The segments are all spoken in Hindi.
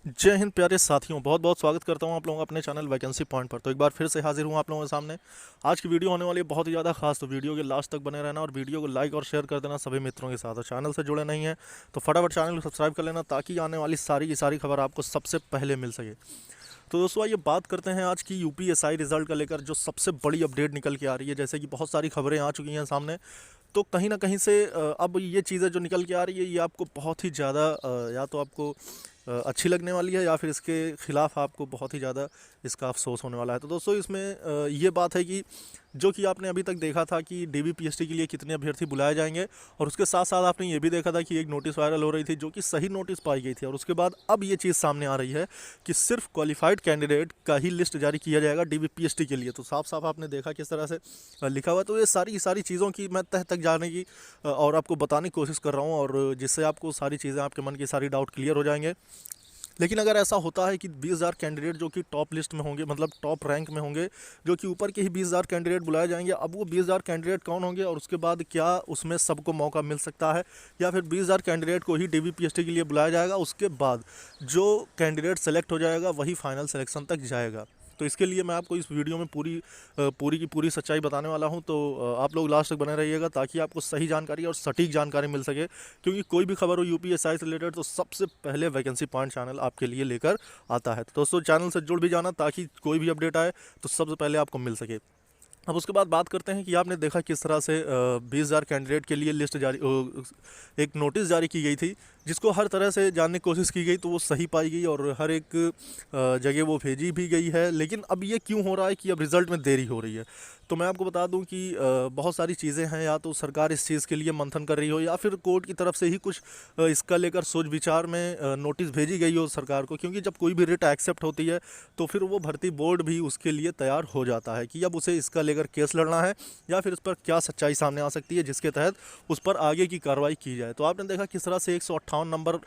जय हिंद प्यारे साथियों, बहुत बहुत स्वागत करता हूं आप लोगों का अपने चैनल वैकेंसी पॉइंट पर। तो एक बार फिर से हाजिर हूं आप लोगों के सामने। आज की वीडियो होने वाली है बहुत ही ज़्यादा खास, तो वीडियो के लास्ट तक बने रहना और वीडियो को लाइक और शेयर कर देना सभी मित्रों के साथ। और चैनल से जुड़े नहीं हैं तो फटाफट चैनल को सब्सक्राइब कर लेना ताकि आने वाली सारी की सारी खबर आपको सबसे पहले मिल सके। तो दोस्तों आइए बात करते हैं आज की यूपीएसआई रिजल्ट का लेकर जो सबसे बड़ी अपडेट निकल के आ रही है। जैसे कि बहुत सारी खबरें आ चुकी हैं सामने, तो कहीं ना कहीं से अब ये चीज़ें जो निकल के आ रही है ये आपको बहुत ही ज़्यादा या तो आपको अच्छी लगने वाली है या फिर इसके खिलाफ आपको बहुत ही ज़्यादा इसका अफसोस होने वाला है। तो दोस्तों इसमें ये बात है कि जो कि आपने अभी तक देखा था कि डीबीपीएसटी के लिए कितने अभ्यर्थी बुलाए जाएंगे, और उसके साथ साथ आपने ये भी देखा था कि एक नोटिस वायरल हो रही थी जो कि सही नोटिस पाई गई थी। और उसके बाद अब ये चीज़ सामने आ रही है कि सिर्फ क्वालिफाइड कैंडिडेट का ही लिस्ट जारी किया जाएगा डीबीपीएसटी के लिए। तो साफ साफ आपने देखा किस तरह से लिखा हुआ है। तो ये सारी की सारी चीज़ों की मैं तह तक जाने की और आपको बताने की कोशिश कर रहा हूँ, और जिससे आपको सारी चीज़ें आपके मन की सारी डाउट क्लियर हो जाएंगे। लेकिन अगर ऐसा होता है कि 20,000 कैंडिडेट जो कि टॉप लिस्ट में होंगे, मतलब टॉप रैंक में होंगे, जो कि ऊपर के ही 20,000 कैंडिडेट बुलाए जाएंगे, अब वो 20,000 कैंडिडेट कौन होंगे और उसके बाद क्या उसमें सबको मौका मिल सकता है, या फिर 20,000 कैंडिडेट को ही डीबीपीएसटी के लिए बुलाया जाएगा, उसके बाद जो कैंडिडेट सेलेक्ट हो जाएगा वही फाइनल सिलेक्शन तक जाएगा। तो इसके लिए मैं आपको इस वीडियो में पूरी की पूरी सच्चाई बताने वाला हूं। तो आप लोग लास्ट तक बने रहिएगा ताकि आपको सही जानकारी और सटीक जानकारी मिल सके, क्योंकि कोई भी खबर हो यूपीएसआई से रिलेटेड तो सबसे पहले वैकेंसी पॉइंट चैनल आपके लिए लेकर आता है। तो दोस्तों चैनल से जुड़ भी जाना ताकि कोई भी अपडेट आए तो सबसे पहले आपको मिल सके। अब उसके बाद बात करते हैं कि आपने देखा किस तरह से 20,000 कैंडिडेट के लिए लिस्ट जारी एक नोटिस जारी की गई थी, जिसको हर तरह से जानने की कोशिश की गई तो वो सही पाई गई और हर एक जगह वो भेजी भी गई है। लेकिन अब ये क्यों हो रहा है कि अब रिज़ल्ट में देरी हो रही है? तो मैं आपको बता दूं कि बहुत सारी चीज़ें हैं, या तो सरकार इस चीज़ के लिए मंथन कर रही हो या फिर कोर्ट की तरफ से ही कुछ इसका लेकर सोच विचार में नोटिस भेजी गई हो सरकार को। क्योंकि जब कोई भी रिट एक्सेप्ट होती है तो फिर वो भर्ती बोर्ड भी उसके लिए तैयार हो जाता है कि अब उसे इसका लेकर केस लड़ना है या फिर उस पर क्या सच्चाई सामने आ सकती है जिसके तहत उस पर आगे की कार्रवाई की जाए। तो आपने देखा किस तरह से 158 नंबर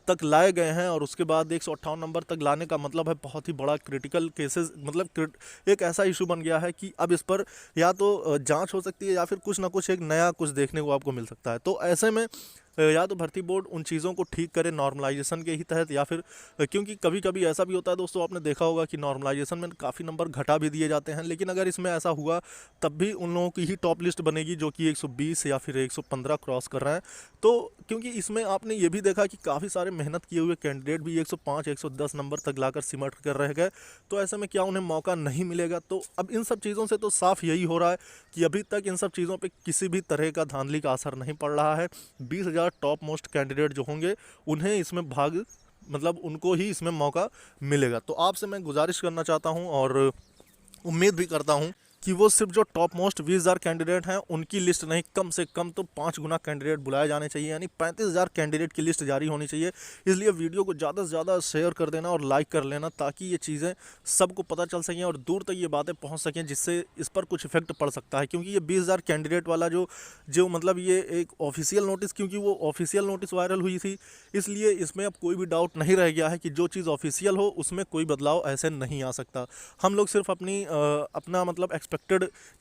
तक लाए गए हैं, और उसके बाद 158 नंबर तक लाने का मतलब है बहुत ही बड़ा क्रिटिकल केसेस, मतलब एक ऐसा इशू बन गया है कि अब इस पर या तो जांच हो सकती है या फिर कुछ ना कुछ एक नया कुछ देखने को आपको मिल सकता है। तो ऐसे में या तो भर्ती बोर्ड उन चीज़ों को ठीक करे नॉर्मलाइजेशन के ही तहत, या फिर क्योंकि कभी कभी ऐसा भी होता है दोस्तों, आपने देखा होगा कि नॉर्मलाइजेशन में काफ़ी नंबर घटा भी दिए जाते हैं। लेकिन अगर इसमें ऐसा हुआ तब भी उन लोगों की ही टॉप लिस्ट बनेगी जो कि 120 या फिर 115 क्रॉस कर रहे हैं। तो क्योंकि इसमें आपने ये भी देखा कि काफ़ी सारे मेहनत किए हुए कैंडिडेट भी 105 110 नंबर तक लाकर सिमट कर रह गए। तो ऐसे में क्या उन्हें मौका नहीं मिलेगा? तो अब इन सब चीज़ों से तो साफ यही हो रहा है कि अभी तक इन सब चीज़ों पे किसी भी तरह का धांधली का असर नहीं पड़ रहा है। 20,000 टॉप मोस्ट कैंडिडेट जो होंगे उन्हें इसमें भाग, मतलब उनको ही इसमें मौका मिलेगा। तो आपसे मैं गुजारिश करना चाहता हूं और उम्मीद भी करता हूं कि वो सिर्फ जो टॉप मोस्ट 20,000 कैंडिडेट हैं उनकी लिस्ट नहीं, कम से कम तो 5 गुना कैंडिडेट बुलाए जाने चाहिए, यानी 35,000 कैंडिडेट की लिस्ट जारी होनी चाहिए। इसलिए वीडियो को ज़्यादा से ज़्यादा शेयर कर देना और लाइक कर लेना ताकि ये चीज़ें सबको पता चल सकें और दूर तक ये बातें पहुंच सकें, जिससे इस पर कुछ इफेक्ट पड़ सकता है। क्योंकि ये 20,000 कैंडिडेट वाला जो जो मतलब ये एक ऑफिशियल नोटिस, क्योंकि वो ऑफिशियल नोटिस वायरल हुई थी, इसलिए इसमें अब कोई भी डाउट नहीं रह गया है कि जो चीज़ ऑफिशियल हो उसमें कोई बदलाव ऐसे नहीं आ सकता। हम लोग सिर्फ अपना मतलब एक्सपेक्टेड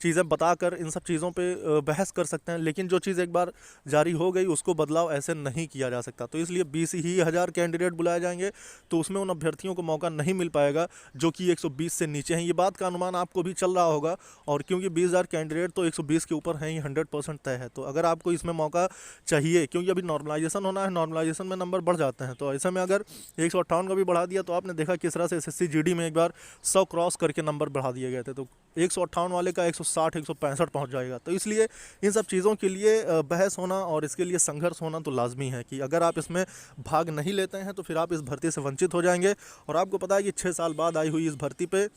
चीज़ें बताकर इन सब चीज़ों पे बहस कर सकते हैं, लेकिन जो चीज़ एक बार जारी हो गई उसको बदलाव ऐसे नहीं किया जा सकता। तो इसलिए 20,000 कैंडिडेट बुलाए जाएंगे तो उसमें उन अभ्यर्थियों को मौका नहीं मिल पाएगा जो कि 120 से नीचे हैं। ये बात का अनुमान आपको भी चल रहा होगा, और क्योंकि 20,000 कैंडिडेट तो 120 के ऊपर हैं, ये 100% तय है। तो अगर आपको इसमें मौका चाहिए, क्योंकि अभी नॉर्मलाइजेशन होना है, नॉर्मलाइजेशन में नंबर बढ़ जाते हैं, तो ऐसे में अगर 158 का भी बढ़ा दिया तो आपने देखा किस तरह से एसएससी जीडी में एक बार 100 क्रॉस करके नंबर बढ़ा दिए गए थे, तो 158 वाले का 160 165 पहुंच जाएगा। तो इसलिए इन सब चीज़ों के लिए बहस होना और इसके लिए संघर्ष होना तो लाजमी है कि अगर आप इसमें भाग नहीं लेते हैं तो फिर आप इस भर्ती से वंचित हो जाएंगे। और आपको पता है कि 6 साल बाद आई हुई इस भर्ती पे,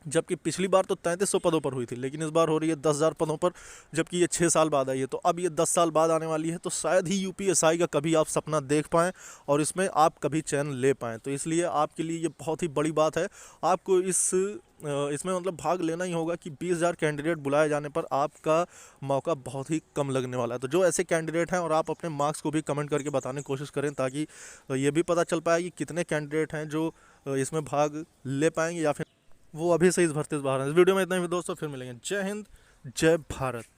जबकि पिछली बार तो 3300 पदों पर हुई थी, लेकिन इस बार हो रही है 10,000 पदों पर, जबकि ये 6 साल बाद आई है। तो अब ये 10 साल बाद आने वाली है, तो शायद ही यूपीएसआई का कभी आप सपना देख पाएँ और इसमें आप कभी चयन ले पाएँ। तो इसलिए आपके लिए ये बहुत ही बड़ी बात है। आपको इसमें मतलब भाग लेना ही होगा कि 20,000 कैंडिडेट बुलाए जाने पर आपका मौका बहुत ही कम लगने वाला है। तो जो ऐसे कैंडिडेट हैं, और आप अपने मार्क्स को भी कमेंट करके बताने की कोशिश करें ताकि ये भी पता चल पाए कि कितने कैंडिडेट हैं जो इसमें भाग ले पाएंगे या फिर वो अभी से इस भर्ती से बाहर हैं। इस वीडियो में इतना ही दोस्तों, फिर मिलेंगे। जय हिंद, जय भारत।